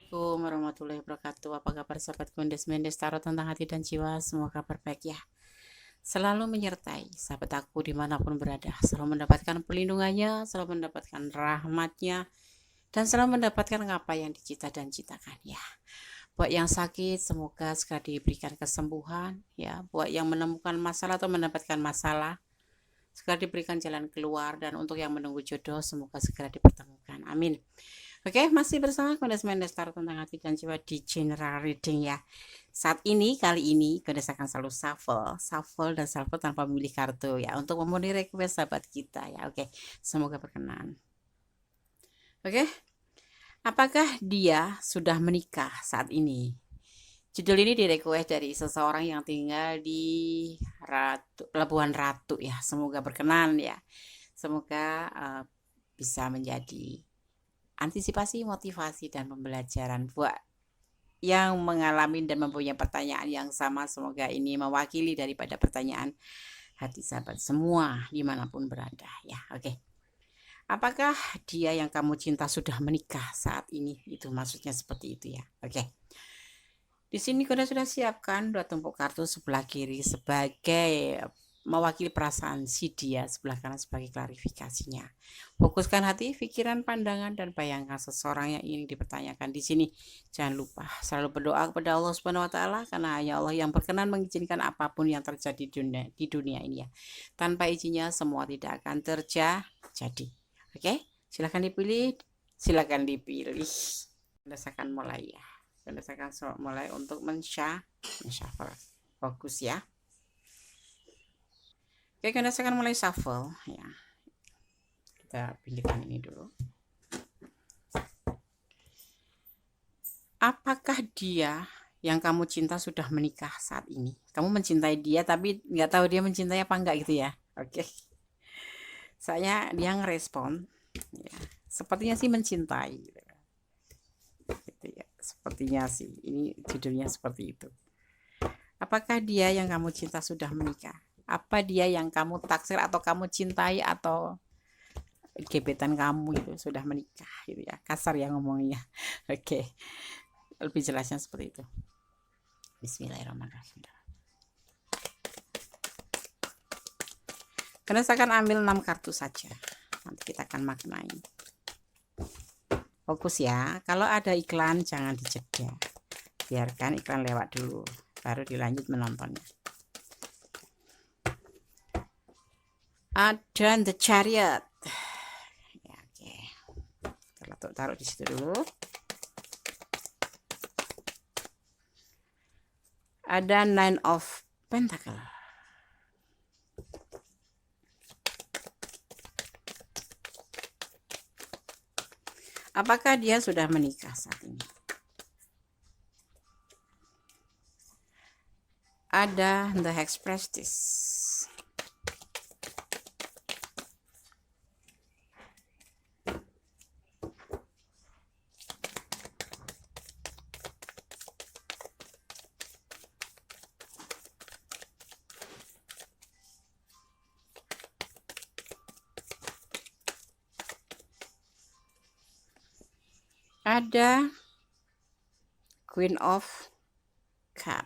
Assalamualaikum warahmatullahi wabarakatuh. Apa kabar sahabat Mendes Tarot tentang hati dan jiwa? Semua kabar baik ya. Selalu menyertai sahabat aku dimanapun berada. Selalu mendapatkan perlindungannya, selalu mendapatkan rahmatnya, dan selalu mendapatkan apa yang dicita dan citakan ya. Buat yang sakit, semoga segera diberikan kesembuhan ya. Buat yang menemukan masalah atau mendapatkan masalah, segera diberikan jalan keluar. Dan untuk yang menunggu jodoh, semoga segera dipertemukan. Amin. Oke, masih bersama Mendes Tarot tentang hati dan jiwa di general reading ya. Saat ini, kali ini, Mendes akan selalu shuffle dan shuffle tanpa memilih kartu ya. Untuk memenuhi request sahabat kita ya. Oke, semoga berkenan. Oke, apakah dia sudah menikah saat ini? Judul ini direquest dari seseorang yang tinggal di Pelabuhan Ratu ya. Semoga berkenan ya. Semoga bisa menjadi antisipasi, motivasi, dan pembelajaran buat yang mengalami dan mempunyai pertanyaan yang sama. Semoga ini mewakili daripada pertanyaan hati sahabat semua dimanapun berada ya. Oke, apakah dia yang kamu cinta sudah menikah saat ini? Itu maksudnya seperti itu ya. Oke, di sini Koda sudah siapkan 2 tumpuk kartu sebelah kiri sebagai mewakili perasaan si dia, sebelah kanan sebagai klarifikasinya. Fokuskan hati, pikiran, pandangan, dan bayangkan seseorang yang ingin dipertanyakan di sini. Jangan lupa selalu berdoa kepada Allah Subhanahu Wa Taala, karena hanya Allah yang berkenan mengizinkan apapun yang terjadi di dunia ini ya. Tanpa izinnya semua tidak akan terjadi. Oke, silakan dipilih, silakan dipilih. Berdasarkan mulai ya. Berdasarkan mulai untuk men-shuffle. Fokus ya. Oke, kita akan mulai shuffle ya. Kita pilihkan ini dulu. Apakah dia yang kamu cinta sudah menikah saat ini? Kamu mencintai dia tapi nggak tahu dia mencintai apa enggak gitu ya. Oke. Soalnya dia ngerespon ya. Sepertinya sih mencintai gitu ya. Sepertinya sih. Ini judulnya seperti itu. Apakah dia yang kamu cinta sudah menikah? Apa dia yang kamu taksir atau kamu cintai atau gebetan kamu gitu sudah menikah gitu ya, kasar ya ngomongnya. Oke, lebih jelasnya seperti itu. Bismillahirrahmanirrahim. Karena saya akan ambil 6 kartu saja, nanti kita akan maknai. Fokus ya, kalau ada iklan jangan dijeda, biarkan iklan lewat dulu baru dilanjut menontonnya. Ada The Chariot ya, oke, taruh di situ dulu. Ada Nine of Pentacle. Apakah dia sudah menikah saat ini? Ada The Hexpress. Ada Queen of Cup.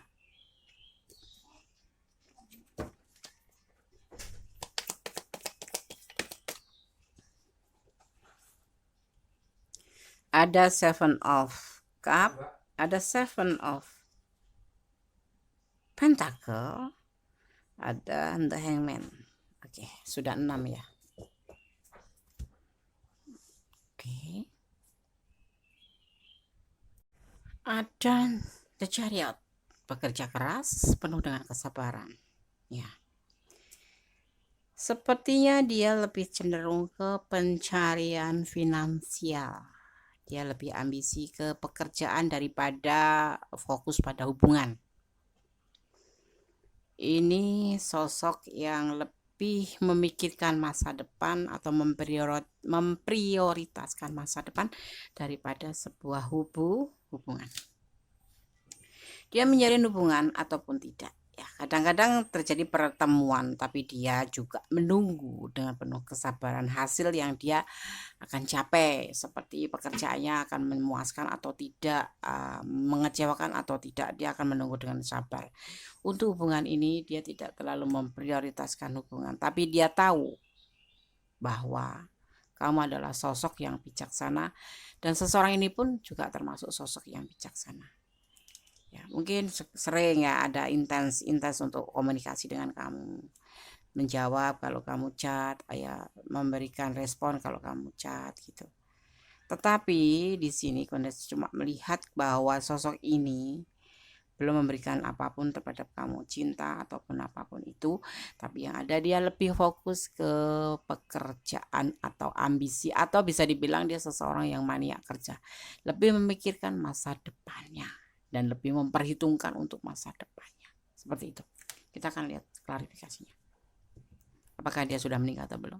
Ada Seven of Cup, ada Seven of Pentacle, ada The Hangman. Oke, sudah 6 ya. Oke. Ada The Chariot, bekerja keras, penuh dengan kesabaran. Ya. Sepertinya dia lebih cenderung ke pencarian finansial. Dia lebih ambisi ke pekerjaan daripada fokus pada hubungan. Ini sosok yang lebih memikirkan masa depan atau memprioritaskan masa depan daripada sebuah hubungan. Dia menjalin hubungan ataupun tidak. Ya, kadang-kadang terjadi pertemuan, tapi dia juga menunggu dengan penuh kesabaran hasil yang dia akan capai, seperti pekerjaannya akan memuaskan atau tidak, mengecewakan atau tidak, dia akan menunggu dengan sabar. Untuk hubungan ini dia tidak terlalu memprioritaskan hubungan, tapi dia tahu bahwa kamu adalah sosok yang bijaksana dan seseorang ini pun juga termasuk sosok yang bijaksana. Ya, mungkin sering ya ada intens untuk komunikasi dengan kamu, menjawab kalau kamu chat, ya memberikan respon kalau kamu chat gitu. Tetapi di sini kondisi cuma melihat bahwa sosok ini belum memberikan apapun terhadap kamu, cinta ataupun apapun itu, tapi yang ada dia lebih fokus ke pekerjaan atau ambisi, atau bisa dibilang dia seseorang yang mania kerja, lebih memikirkan masa depannya dan lebih memperhitungkan untuk masa depannya. Seperti itu. Kita akan lihat klarifikasinya. Apakah dia sudah menikah atau belum?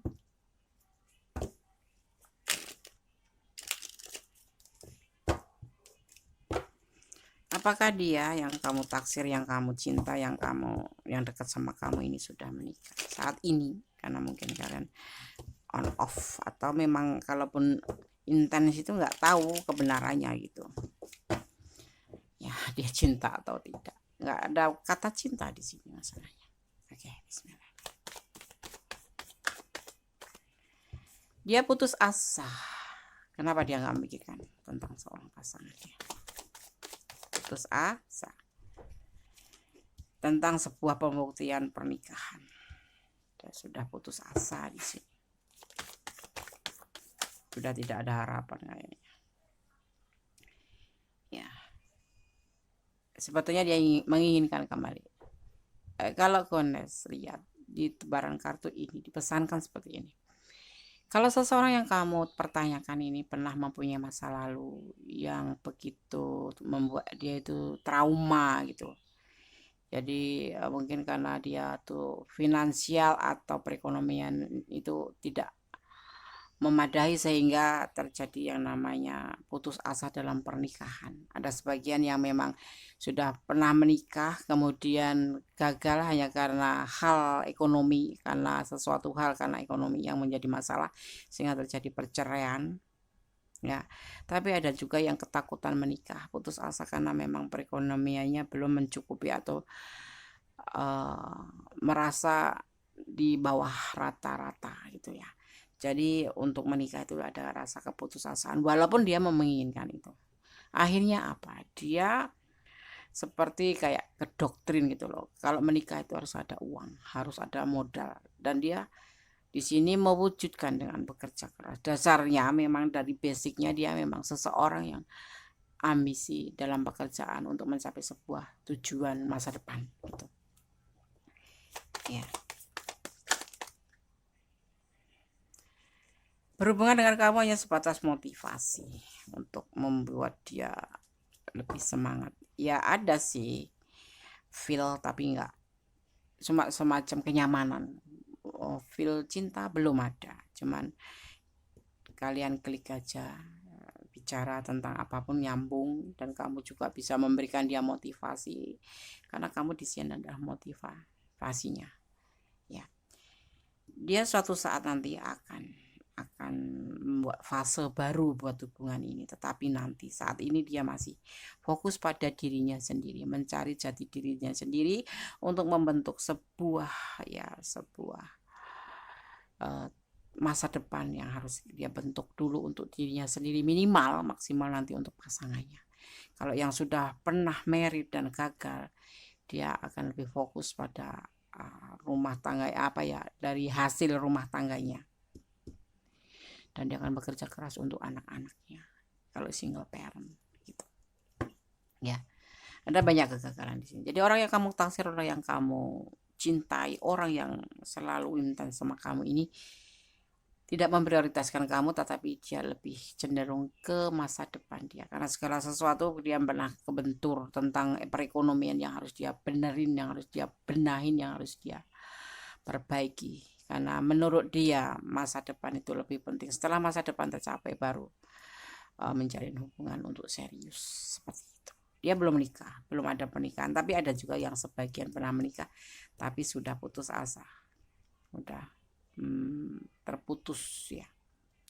Apakah dia yang kamu taksir, yang kamu cinta, yang dekat sama kamu ini sudah menikah saat ini? Karena mungkin kalian on off, atau memang kalaupun intens itu nggak tahu kebenarannya gitu. Ya, dia cinta atau tidak? Nggak ada kata cinta di sini masalahnya. Oke, bismillah. Dia putus asa. Kenapa dia nggak memikirkan tentang seorang pasangan dia? Putus asa tentang sebuah pembuktian pernikahan. Dia sudah putus asa di sini. Sudah tidak ada harapan kayaknya. Ya. Sebetulnya dia menginginkan kembali. Kalau Gones lihat di tebaran kartu ini dipesankan seperti ini. Kalau seseorang yang kamu pertanyakan ini pernah mempunyai masa lalu yang begitu membuat dia itu trauma gitu. Jadi mungkin karena dia tuh finansial atau perekonomian itu tidak memadai sehingga terjadi yang namanya putus asa dalam pernikahan. Ada sebagian yang memang sudah pernah menikah kemudian gagal hanya karena hal ekonomi, karena sesuatu hal karena ekonomi yang menjadi masalah sehingga terjadi perceraian. Ya, tapi ada juga yang ketakutan menikah, putus asa karena memang perekonomiannya belum mencukupi atau merasa di bawah rata-rata gitu ya. Jadi untuk menikah itu ada rasa keputusasaan walaupun dia menginginkan itu. Akhirnya apa? Dia seperti kayak ke doktrin gitu loh. Kalau menikah itu harus ada uang, harus ada modal, dan dia di sini mewujudkan dengan bekerja keras. Dasarnya memang dari basicnya dia memang seseorang yang ambisi dalam pekerjaan untuk mencapai sebuah tujuan masa depan gitu. Ya. Berhubungan dengan kamu hanya sebatas motivasi untuk membuat dia lebih semangat. Ya ada sih feel, tapi enggak cuma semacam kenyamanan. Feel cinta belum ada, cuman kalian klik aja, bicara tentang apapun nyambung, dan kamu juga bisa memberikan dia motivasi karena kamu di sini adalah motivasinya. Ya, dia suatu saat nanti akan membuat fase baru buat hubungan ini, tetapi nanti saat ini dia masih fokus pada dirinya sendiri, mencari jati dirinya sendiri untuk membentuk sebuah masa depan yang harus dia bentuk dulu untuk dirinya sendiri, minimal, maksimal nanti untuk pasangannya. Kalau yang sudah pernah married dan gagal, dia akan lebih fokus pada rumah tangga, dari hasil rumah tangganya, dan dia akan bekerja keras untuk anak-anaknya kalau single parent gitu ya. Ada banyak kegagalan di sini. Jadi orang yang kamu taksir, orang yang kamu cintai, orang yang selalu intens sama kamu ini tidak memprioritaskan kamu, tetapi dia lebih cenderung ke masa depan dia, karena segala sesuatu dia pernah kebentur tentang perekonomian yang harus dia benerin, yang harus dia benahin, yang harus dia perbaiki. Karena menurut dia masa depan itu lebih penting. Setelah masa depan tercapai baru menjalin hubungan untuk serius, seperti itu. dia belum menikah, belum ada pernikahan. Tapi ada juga yang sebagian pernah menikah tapi sudah putus asa, udah terputus ya,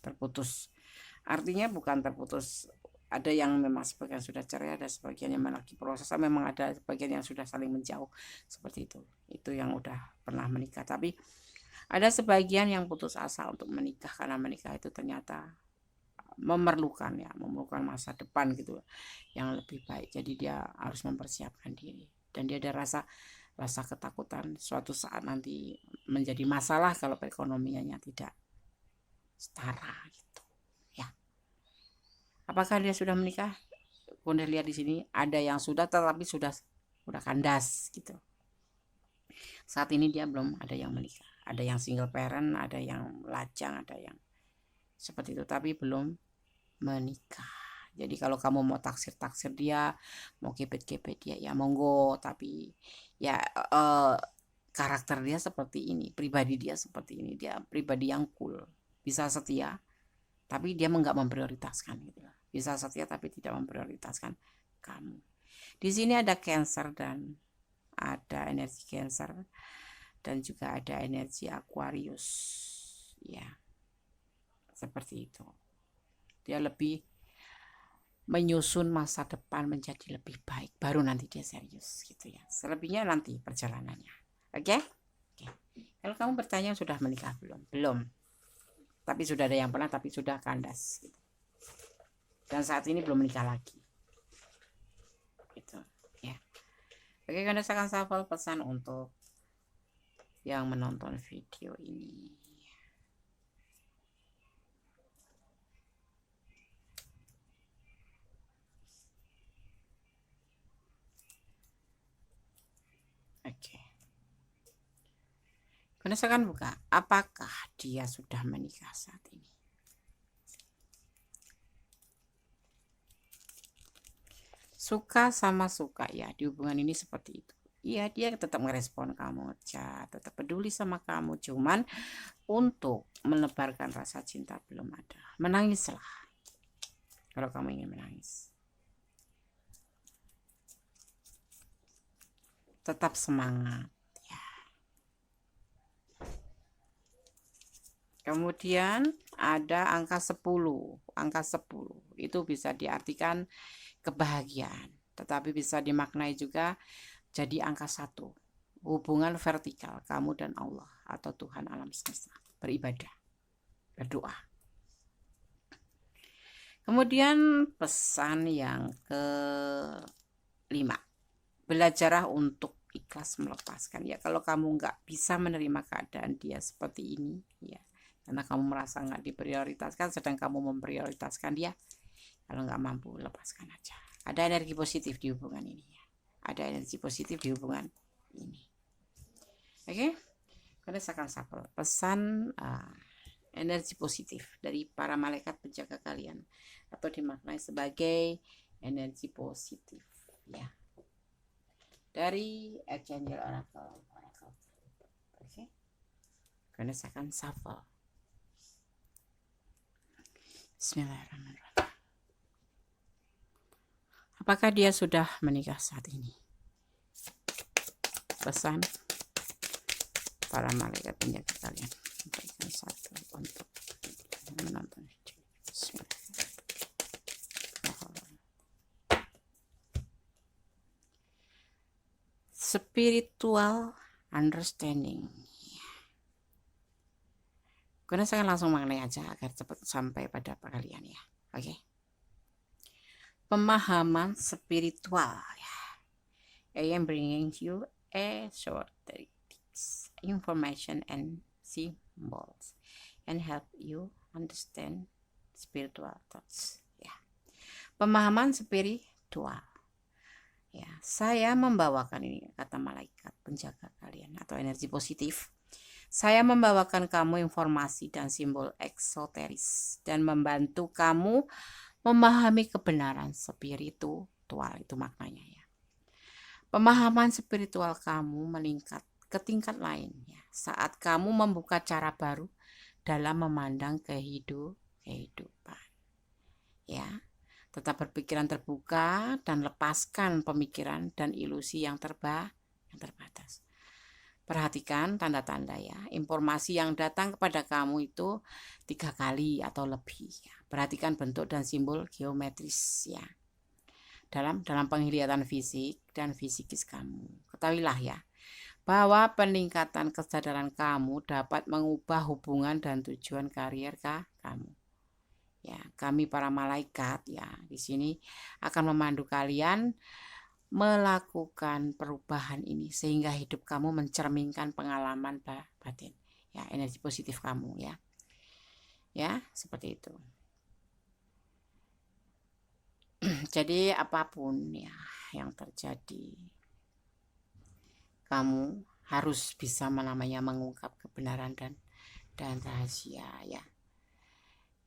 terputus. Artinya bukan terputus, ada yang memang sebagian sudah cerai, ada sebagian yang lagi proses, memang ada sebagian yang sudah saling menjauh, seperti itu yang udah pernah menikah. Tapi ada sebagian yang putus asa untuk menikah karena menikah itu ternyata memerlukan masa depan gitu yang lebih baik. Jadi dia harus mempersiapkan diri, dan dia ada rasa ketakutan suatu saat nanti menjadi masalah kalau perekonomiannya tidak setara gitu ya. Apakah dia sudah menikah? Bunda lihat di sini ada yang sudah, tetapi sudah kandas gitu. Saat ini dia belum ada yang menikah, ada yang single parent, ada yang lajang, ada yang seperti itu, tapi belum menikah. Jadi kalau kamu mau taksir dia, mau kepet dia, ya monggo. Tapi ya karakter dia seperti ini, pribadi dia seperti ini, dia pribadi yang cool, bisa setia, tapi dia nggak memprioritaskan gitu. Bisa setia tapi tidak memprioritaskan kamu. Di sini ada Cancer dan ada energi Cancer dan juga ada energi Aquarius, ya seperti itu. Dia lebih menyusun masa depan menjadi lebih baik, baru nanti dia serius gitu ya. Selebihnya nanti perjalanannya. Oke? Kalau kamu bertanya sudah menikah belum, tapi sudah ada yang pernah tapi sudah kandas gitu. Dan saat ini belum menikah lagi gitu ya. Oke, karena saya akan shuffle pesan untuk yang menonton video ini. Oke. Karena saya akan buka, apakah dia sudah menikah saat ini? Suka sama suka ya, di hubungan ini seperti itu. Iya, dia tetap merespon kamu, tetap peduli sama kamu, cuman untuk menebarkan rasa cinta belum ada. Menangislah kalau kamu ingin menangis. Tetap semangat ya. Kemudian ada angka 10. Angka 10 itu bisa diartikan kebahagiaan, tetapi bisa dimaknai juga jadi angka 1, hubungan vertikal kamu dan Allah atau Tuhan alam semesta, beribadah, berdoa. Kemudian pesan yang ke-5, belajarlah untuk ikhlas melepaskan ya. Kalau kamu nggak bisa menerima keadaan dia seperti ini ya, karena kamu merasa nggak diprioritaskan, sedang kamu memprioritaskan dia, kalau nggak mampu, lepaskan aja. Ada energi positif di hubungan ini ya. Ada energi positif di hubungan ini. Oke? Karena saya akan shuffle pesan energi positif dari para malaikat penjaga kalian, atau dimaknai sebagai energi positif ya, dari Archangel Oracle. Oke? Karena saya akan shuffle. Bismillahirrahmanirrahim. Apakah dia sudah menikah saat ini? Pesan para malaikat penjaga kalian. Berikan satu untuk menonton video. Spiritual understanding. Karena saya langsung mengenai aja agar cepat sampai pada kalian ya. Oke. Pemahaman spiritual ya. I am bringing you a short tips, information and symbols and help you understand spiritual thoughts ya. Pemahaman spiritual ya, saya membawakan ini kata malaikat penjaga kalian atau energi positif. Saya membawakan kamu informasi dan simbol eksoteris dan membantu kamu memahami kebenaran spiritual, itu maknanya ya. Pemahaman spiritual kamu meningkat ke tingkat lain ya, saat kamu membuka cara baru dalam memandang kehidupan ya. Tetap berpikiran terbuka dan lepaskan pemikiran dan ilusi yang terbatas. Perhatikan tanda-tanda ya. Informasi yang datang kepada kamu itu 3 kali atau lebih. Ya. Perhatikan bentuk dan simbol geometris ya. Dalam penglihatan fisik dan fisikis kamu. Ketahuilah ya, bahwa peningkatan kesadaran kamu dapat mengubah hubungan dan tujuan karier kamu. Ya, kami para malaikat ya di sini akan memandu kalian melakukan perubahan ini sehingga hidup kamu mencerminkan pengalaman batin. Ya, energi positif kamu ya. Ya, seperti itu. Jadi apapun ya yang terjadi, kamu harus bisa mengungkap kebenaran dan rahasia ya.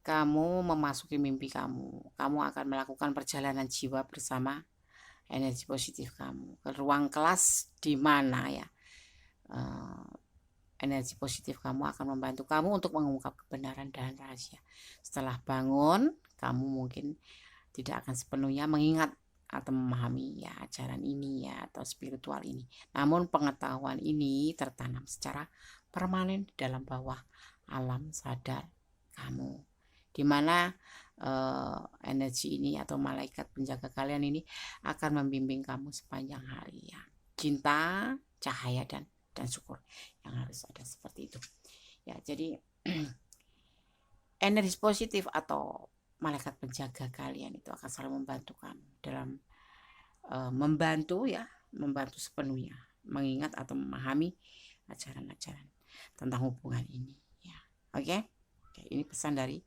Kamu memasuki mimpi kamu akan melakukan perjalanan jiwa bersama energi positif kamu ke ruang kelas di mana ya energi positif kamu akan membantu kamu untuk mengungkap kebenaran dan rahasia. Setelah bangun, kamu mungkin tidak akan sepenuhnya mengingat atau memahami ya ajaran ini ya atau spiritual ini. Namun pengetahuan ini tertanam secara permanen di dalam bawah alam sadar kamu, di mana energi ini atau malaikat penjaga kalian ini akan membimbing kamu sepanjang hari ya. Cinta, cahaya dan syukur yang harus ada seperti itu ya. Jadi energi positif atau malaikat penjaga kalian itu akan selalu membantu kamu dalam membantu sepenuhnya mengingat atau memahami ajaran-ajaran tentang hubungan ini ya. Oke, ini pesan dari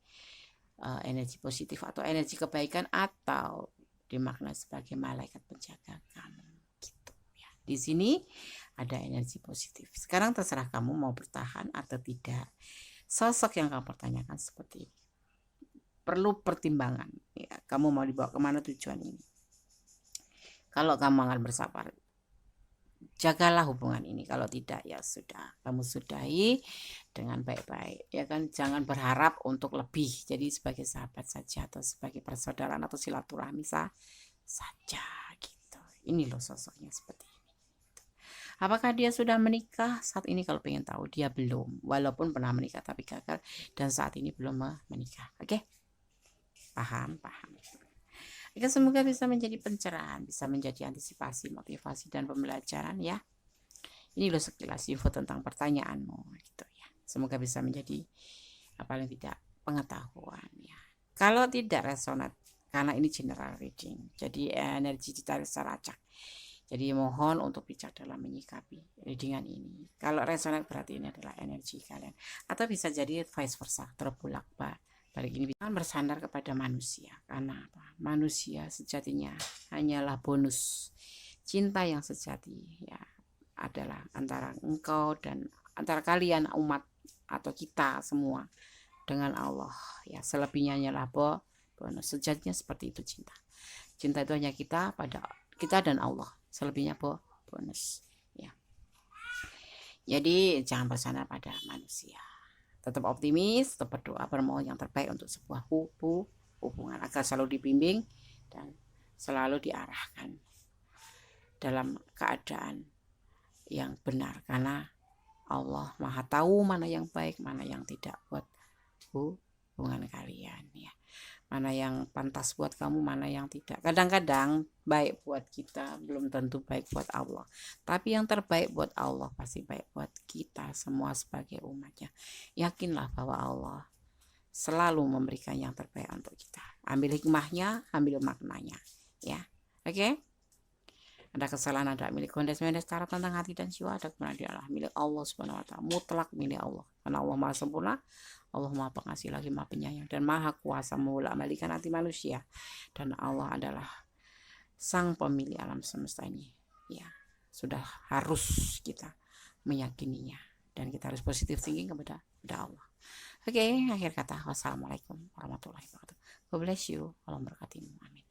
energi positif atau energi kebaikan atau dimaknai sebagai malaikat penjaga kamu gitu ya. Di sini ada energi positif. Sekarang terserah kamu mau bertahan atau tidak. Sosok yang kamu pertanyakan seperti ini perlu pertimbangan ya. Kamu mau dibawa kemana tujuan ini? Kalau kamu akan bersabar, jagalah hubungan ini. Kalau tidak ya sudah, kamu sudahi dengan baik-baik ya kan. Jangan berharap untuk lebih jadi sebagai sahabat saja atau sebagai persaudaraan atau silaturahmi saja gitu. Ini loh sosoknya seperti ini. Apakah dia sudah menikah? Saat ini kalau pengen tahu dia belum, walaupun pernah menikah tapi gagal dan saat ini belum menikah. Oke? Paham? Oke, semoga bisa menjadi pencerahan, bisa menjadi antisipasi, motivasi dan pembelajaran ya. Ini loh sekilas info tentang pertanyaanmu gitu ya. Semoga bisa menjadi paling tidak pengetahuan ya. Kalau tidak resonat, karena ini general reading, jadi energi ditarik secara acak. Jadi mohon untuk bijak dalam menyikapi readingan ini. Kalau resonat berarti ini adalah energi kalian. Atau bisa jadi vice versa, terbalik ini bisa bersandar kepada manusia. Karena apa? Manusia sejatinya hanyalah bonus. Cinta yang sejati ya adalah antara engkau dan antara kalian umat atau kita semua dengan Allah ya. Selebihnya hanyalah bonus. Sejatinya seperti itu cinta. Cinta itu hanya kita dan Allah. Selebihnya bonus ya. Jadi jangan bersandar pada manusia. Tetap optimis, tetap berdoa, bermohon yang terbaik untuk sebuah hubungan agar selalu dibimbing dan selalu diarahkan dalam keadaan yang benar, karena Allah Maha tahu mana yang baik, mana yang tidak buat hubungan kalian ya. Mana yang pantas buat kamu, mana yang tidak. Kadang-kadang baik buat kita belum tentu baik buat Allah. Tapi yang terbaik buat Allah pasti baik buat kita semua sebagai umatnya. Yakinlah bahwa Allah selalu memberikan yang terbaik untuk kita. Ambil hikmahnya, ambil maknanya. Ya, oke? Ada kesalahan, ada milik kondes-mendes, cara tentang hati dan jiwa, ada kebenaran di Allah, milik Allah Subhanahu wa ta'ala, mutlak milik Allah. Karena Allah Maha sempurna, Allah Maha pengasih lagi Maha penyayang dan Maha kuasa membolak-balikan hati manusia. Dan Allah adalah sang pemilik alam semesta ini. Ya, sudah harus kita meyakininya dan kita harus positif thinking kepada Allah. Oke, akhir kata, wassalamualaikum warahmatullahi wabarakatuh. God bless you. Allah memberkatimu. Amin.